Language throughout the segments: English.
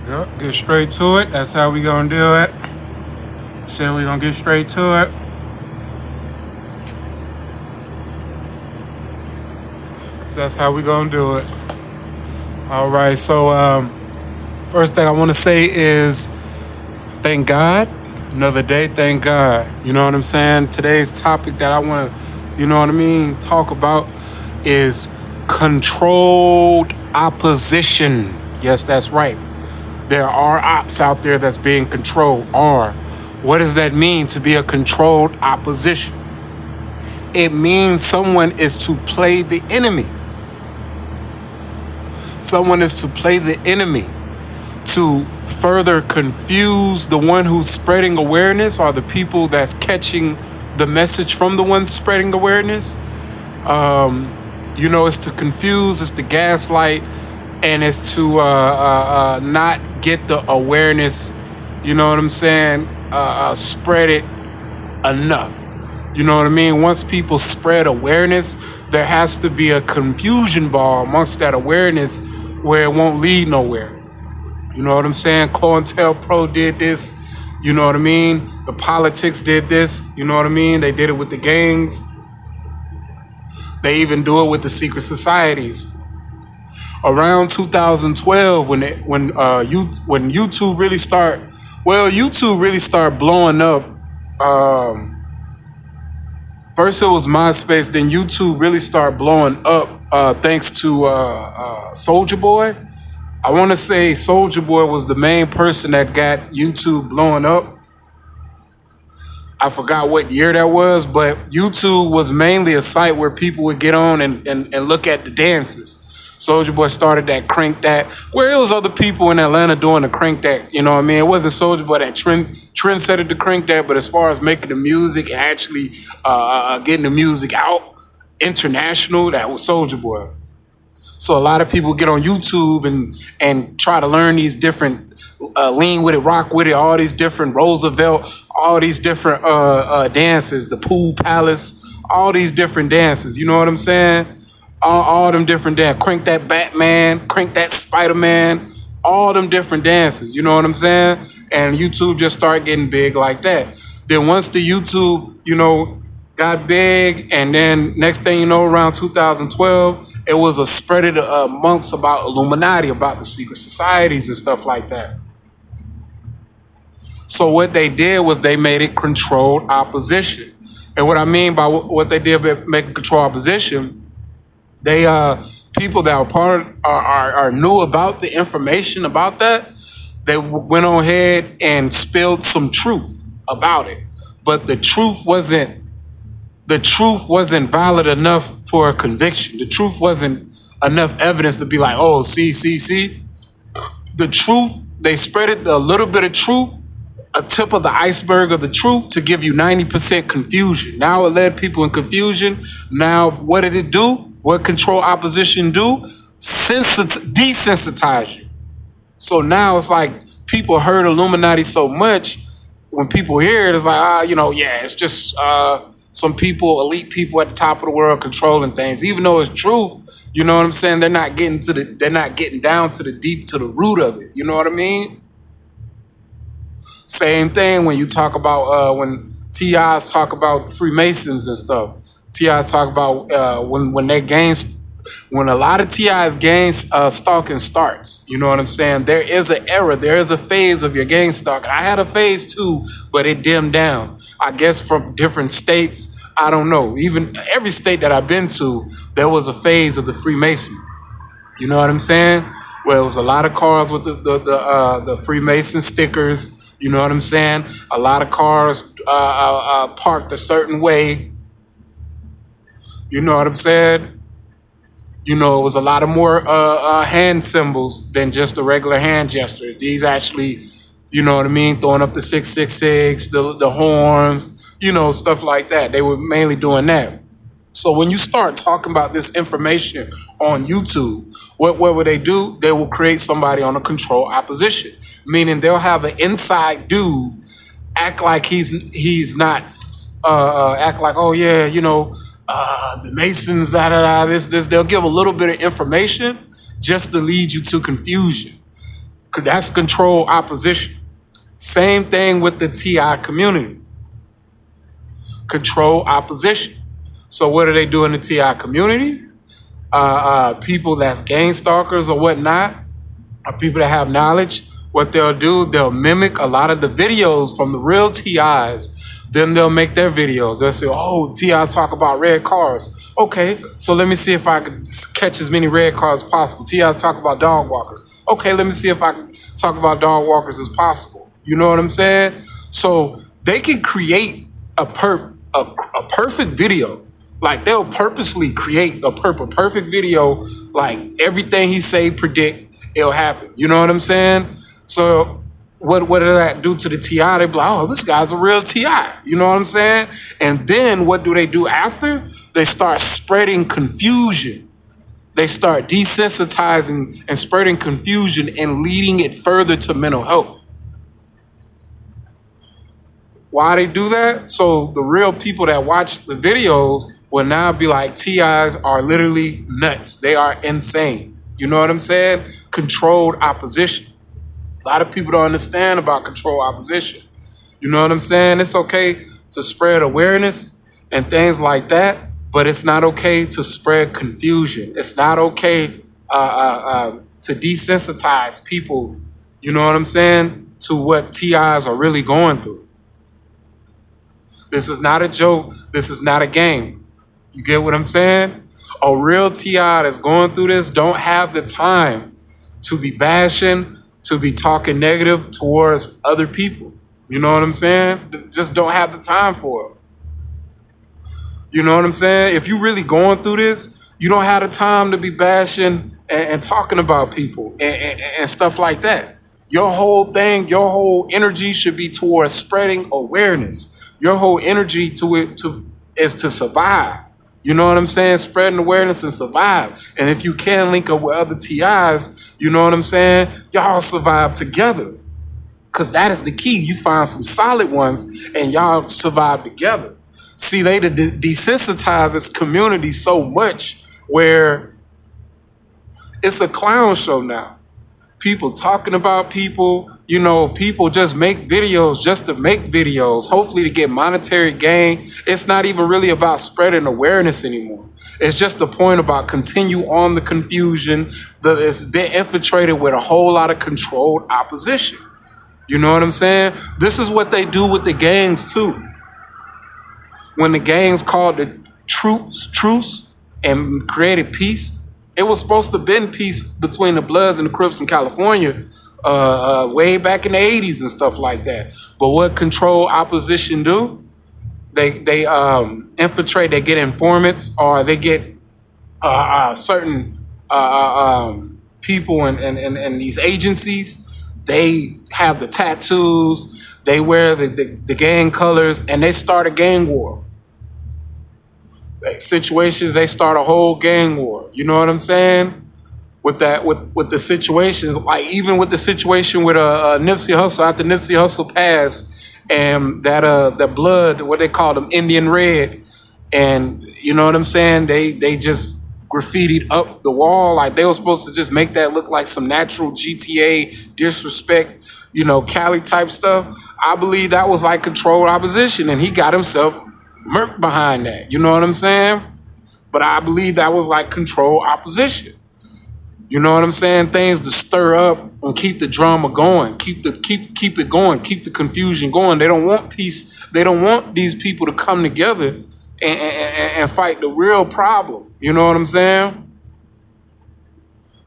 Yep, get straight to it. That's how we gonna do it. Said we gonna get straight to it. 'Cause that's how we gonna do it. All right. So first thing I want to say is thank God. Another day. Thank God. You know what I'm saying? Today's topic that I want to, talk about is controlled opposition. Yes, that's right. There are ops out there that's being controlled. Or what does that mean to be a controlled opposition? It means someone is to play the enemy. Someone is to play the enemy to further confuse the one who's spreading awareness or the people that's catching the message from the one spreading awareness. It's to confuse, it's to gaslight, and it's to not get the awareness, you know what I'm saying, spread it enough. You know what I mean? Once people spread awareness, there has to be a confusion ball amongst that awareness where it won't lead nowhere. You know what I'm saying? COINTELPRO did this. You know what I mean? The politics did this. You know what I mean? They did it with the gangs. They even do it with the secret societies. Around 2012, when YouTube really started blowing up. First it was MySpace, then YouTube really started blowing up thanks to Soulja Boy. I want to say Soulja Boy was the main person that got YouTube blowing up. I forgot what year that was, but YouTube was mainly a site where people would get on and look at the dances. Soulja Boy started that Crank That, where it was other people in Atlanta doing the Crank That, you know what I mean? It wasn't Soulja Boy that trendsetted the Crank That, but as far as making the music and actually getting the music out international, that was Soulja Boy. So a lot of people get on YouTube and try to learn these different lean with it, rock with it, all these different Roosevelt, all these different dances, the Pool Palace, all these different dances. You know what I'm saying? All them different dances. Crank That Batman, Crank That Spider-Man, all them different dances. You know what I'm saying? And YouTube just started getting big like that. Then once the YouTube, got big, and then next thing you know, around 2012, it was a spread it amongst about Illuminati, about the secret societies and stuff like that. So what they did was they made it controlled opposition. And what I mean by what they did by making controlled opposition, they people that are new about the information about that, they went on ahead and spilled some truth about it. But the truth wasn't valid enough for a conviction. The truth wasn't enough evidence to be like, oh, see. The truth, they spread it, a little bit of truth, a tip of the iceberg of the truth to give you 90% confusion. Now it led people in confusion. Now what did it do? What control opposition do? Desensitize you. So now it's like people heard Illuminati so much, when people hear it, it's like, it's just some people, elite people at the top of the world controlling things. Even though it's truth, you know what I'm saying? They're not getting down to the deep, to the root of it. You know what I mean? Same thing when you talk about when TIs talk about Freemasons and stuff. TIs talk about when a lot of TIs gang stalking starts. You know what I'm saying? There is an era, there is a phase of your gang stalking. I had a phase too, but it dimmed down. I guess from different states, I don't know. Even every state that I've been to, there was a phase of the Freemason. You know what I'm saying? Where it was a lot of cars with the Freemason stickers. You know what I'm saying? A lot of cars parked a certain way. You know what I'm saying? It was a lot of more hand symbols than just the regular hand gestures. These actually, you know what I mean, throwing up the 666, the horns, stuff like that. They were mainly doing that. So when you start talking about this information on YouTube, what will they do? They will create somebody on a control opposition, meaning they'll have an inside dude act like he's not, act like, oh yeah, the Masons, this. They'll give a little bit of information just to lead you to confusion. That's controlled opposition. Same thing with the TI community. Controlled opposition. So what do they do in the TI community? People that's gang stalkers or whatnot, or people that have knowledge, what they'll do, they'll mimic a lot of the videos from the real TIs. Then they'll make their videos. They'll say, oh, TIs talk about red cars. Okay, so let me see if I can catch as many red cars as possible. TIs talk about dog walkers. Okay, let me see if I can talk about dog walkers as possible. You know what I'm saying? So they can create a perfect video. Like they'll purposely create a perfect video. Like everything he say, predict, it'll happen. You know what I'm saying? So what did that do to the TI? They be like, oh, this guy's a real TI. You know what I'm saying? And then what do they do after? They start spreading confusion. They start desensitizing and spreading confusion and leading it further to mental health. Why they do that? So the real people that watch the videos will now be like, TIs are literally nuts. They are insane. You know what I'm saying? Controlled opposition. A lot of people don't understand about controlled opposition. You know what I'm saying? It's okay to spread awareness and things like that, but it's not okay to spread confusion. It's not okay to desensitize people, you know what I'm saying, to what TIs are really going through. This is not a joke. This is not a game. You get what I'm saying? A real TI that's going through this don't have the time to be bashing, to be talking negative towards other people. You know what I'm saying? Just don't have the time for it. You know what I'm saying? If you're really going through this, you don't have the time to be bashing and talking about people and stuff like that. Your whole thing, your whole energy should be towards spreading awareness. Your whole energy is to survive. You know what I'm saying? Spreading awareness and survive. And if you can link up with other TIs, you know what I'm saying? Y'all survive together. Because that is the key. You find some solid ones and y'all survive together. See, they desensitize this community so much where it's a clown show now. People talking about people, you know, people just make videos just to make videos, hopefully to get monetary gain. It's not even really about spreading awareness anymore. It's just the point about continue on the confusion that it's been infiltrated with a whole lot of controlled opposition. You know what I'm saying? This is what they do with the gangs too. When the gangs called the truce and created peace, it was supposed to have been peace between the Bloods and the Crips in California way back in the 80s and stuff like that. But what controlled opposition do? They infiltrate, they get informants, or they get certain people and these agencies. They have the tattoos, they wear the gang colors, and they start a gang war. Situations, they start a whole gang war. You know what I'm saying? With the situations, like even with the situation with Nipsey Hussle, after Nipsey Hussle passed, and that blood, what they call them, Indian red, and you know what I'm saying? They just graffitied up the wall, like they were supposed to just make that look like some natural GTA disrespect, you know, Cali type stuff. I believe that was like controlled opposition, and he got himself murked behind that. You know what I'm saying? But I believe that was like controlled opposition. You know what I'm saying? Things to stir up and keep the drama going, keep it going, keep the confusion going. They don't want peace. They don't want these people to come together and fight the real problem. You know what I'm saying?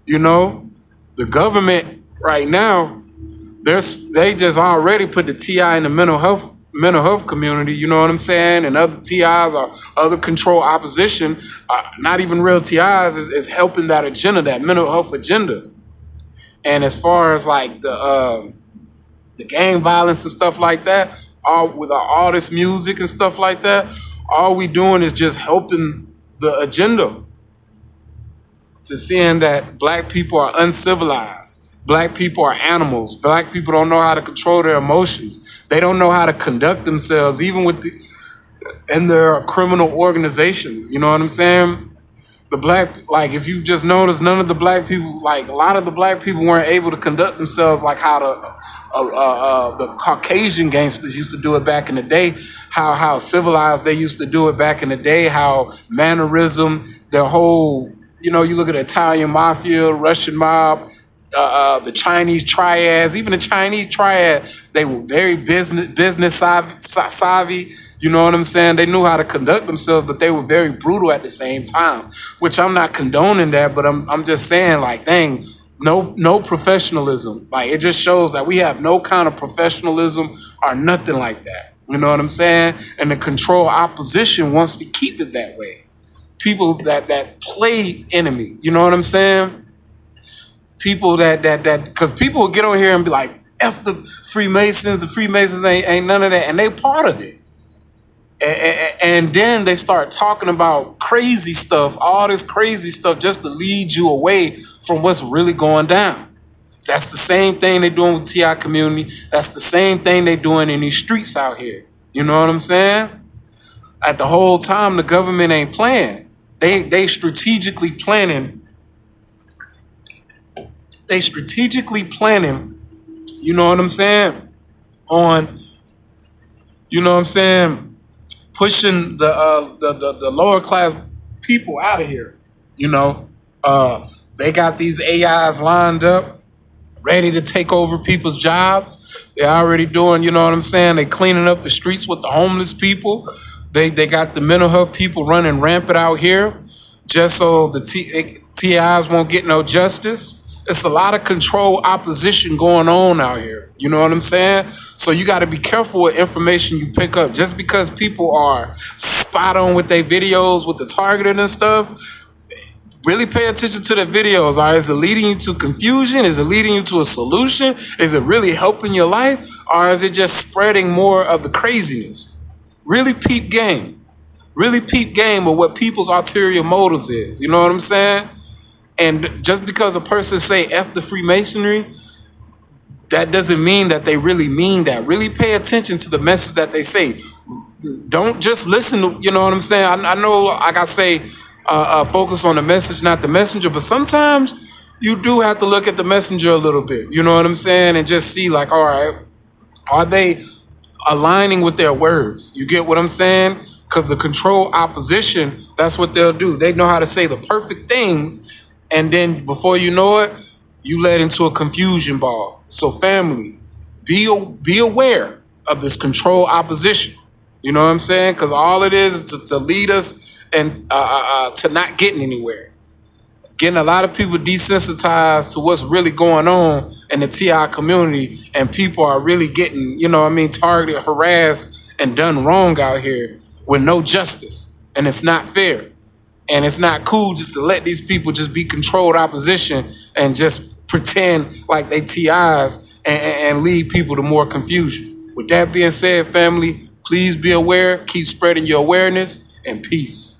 You know, the government right now, they just already put the TI in the mental health community, you know what I'm saying? And other TIs or other control opposition, not even real TIs, is helping that agenda, that mental health agenda. And as far as like the gang violence and stuff like that, with all this music and stuff like that, all we doing is just helping the agenda to seeing that black people are uncivilized. Black people are animals. Black people don't know how to control their emotions. They don't know how to conduct themselves, even in their criminal organizations. You know what I'm saying? The black, like, if you just notice, none of the black people, like, a lot of the black people weren't able to conduct themselves like how the Caucasian gangsters used to do it back in the day, how civilized they used to do it back in the day, how mannerism, their whole, you look at the Italian mafia, Russian mob, the Chinese triads, even the Chinese triad, they were very business savvy. You know what I'm saying? They knew how to conduct themselves, but they were very brutal at the same time. Which I'm not condoning that, but I'm just saying, like, dang, no professionalism. Like, it just shows that we have no kind of professionalism or nothing like that. You know what I'm saying? And the control opposition wants to keep it that way. People that play enemy. You know what I'm saying? People that because people will get on here and be like, F the Freemasons ain't none of that, and they part of it. And then they start talking about crazy stuff, all this crazy stuff, just to lead you away from what's really going down. That's the same thing they're doing with TI community. That's the same thing they're doing in these streets out here. You know what I'm saying? At the whole time, the government ain't playing. They strategically planning. They strategically planning, you know what I'm saying, on, you know what I'm saying, pushing the lower class people out of here. They got these AIs lined up, ready to take over people's jobs. They're already doing, you know what I'm saying, they cleaning up the streets with the homeless people. They got the mental health people running rampant out here just so the TIs won't get no justice. It's a lot of control opposition going on out here. You know what I'm saying? So you got to be careful with information you pick up. Just because people are spot on with their videos, with the targeting and stuff, really pay attention to the videos. All right, is it leading you to confusion? Is it leading you to a solution? Is it really helping your life? Or is it just spreading more of the craziness? Really peep game. Really peep game of what people's ulterior motives is. You know what I'm saying? And just because a person say F the Freemasonry, that doesn't mean that they really mean that. Really pay attention to the message that they say. Don't just listen to, you know what I'm saying? I know, like I say, focus on the message, not the messenger, but sometimes you do have to look at the messenger a little bit. You know what I'm saying? And just see, like, all right, are they aligning with their words? You get what I'm saying? Because the control opposition, that's what they'll do. They know how to say the perfect things, and then before you know it, you led into a confusion ball. So family, be aware of this control opposition. You know what I'm saying? Because all it is to lead us and to not getting anywhere. Getting a lot of people desensitized to what's really going on in the TI community, and people are really getting, targeted, harassed, and done wrong out here with no justice. And it's not fair. And it's not cool just to let these people just be controlled opposition and just pretend like they TIs and lead people to more confusion. With that being said, family, please be aware, keep spreading your awareness, and peace.